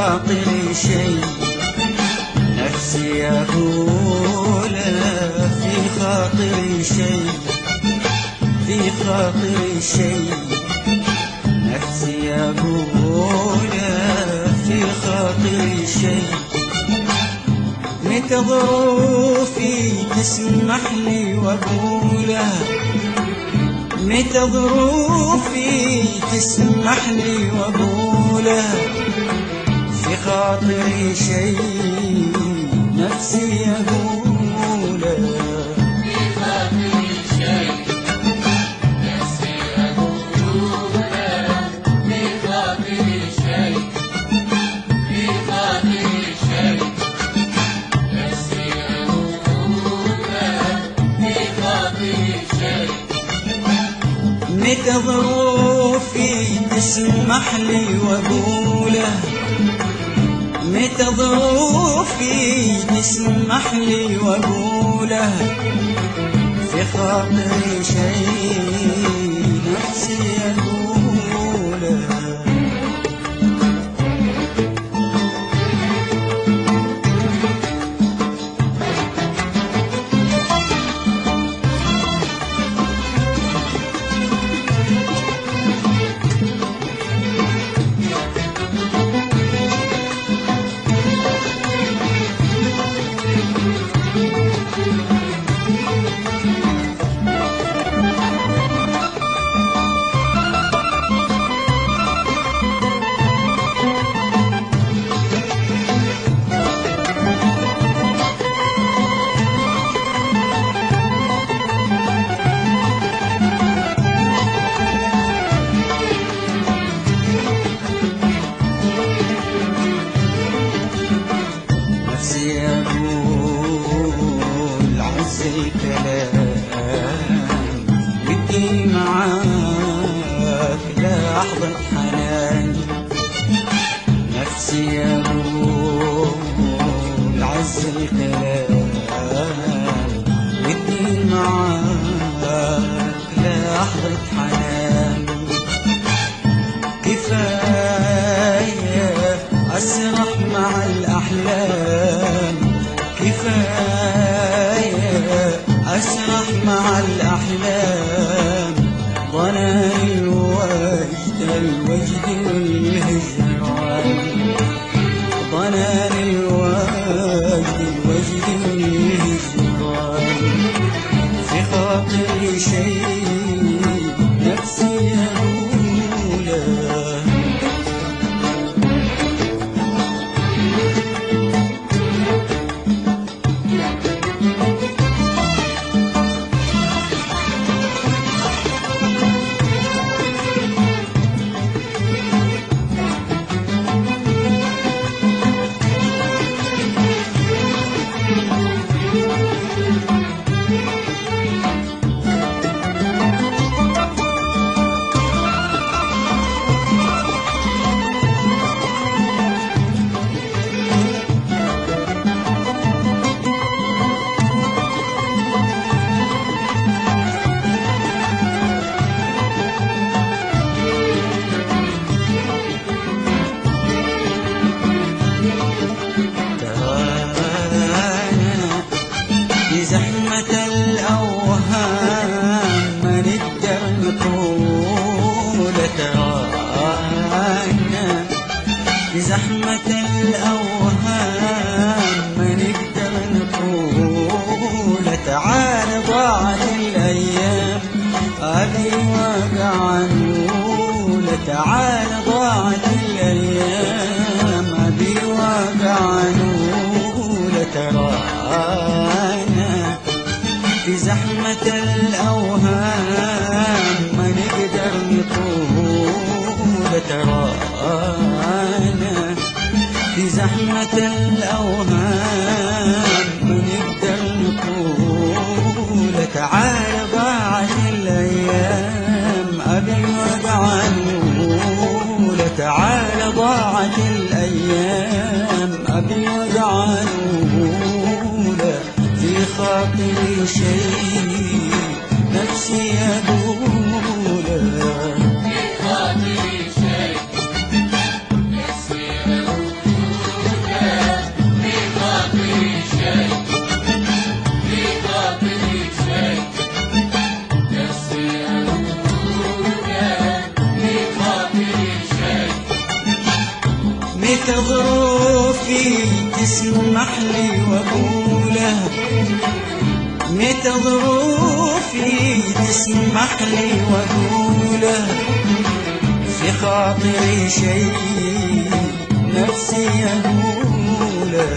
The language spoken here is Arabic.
خاطري شيء، نفسي أقول في خاطري شيء، في خاطري شيء، نفسي أقول في خاطري شيء. متى ظروفي تسمح لي وأقوله، متى ظروفي تسمح لي وأقوله، في خاطري شيء نفسي أقوله، في خاطري شيء نفسي أقوله، في خاطري شيء، في خاطري شيء نفسي أقوله، في خاطري شيء. متى ظروفي تسمح لي وأقوله، متى ظروفي تسمح لي وأقوله، في خاطري شيء نفسي أقوله. نفسي أقول عز الكلام بدي معاك لحظة حنان، نفسي أقول عز الكلام بدي معاك لحظة حنان. كفاية أسرح مع الأحلام، كفاية أسرح مع الأحلام، ضناني الوجد الوجد والهجران، ضناني الوجد الوجد والهجران، في خاطري شيء نفسي أقوله. زحمة الأوهام ما نقدر نطول، ترانا زحمة الأوهام ما نقدر نطول، تعال ضاعت الأيام أبي واقع نقول، تعال ضاعت الأيام أبي واقع نقول، ترانا في زحمة الأوهام ما نقدر نطول، ترانا في زحمة الأوهام ما نقدر نطول، تعال ضاعت الأيام أبي وقع نقول، تعال ضاعت الأيام أبي وقع نقول، في خاطري شيء نفسي أقوله، في خاطري شيء نفسي أقوله، ظروفي تسمح لي وأقوله، متى ظروفي تسمح لي وأقوله، في خاطري شيء نفسي أقوله.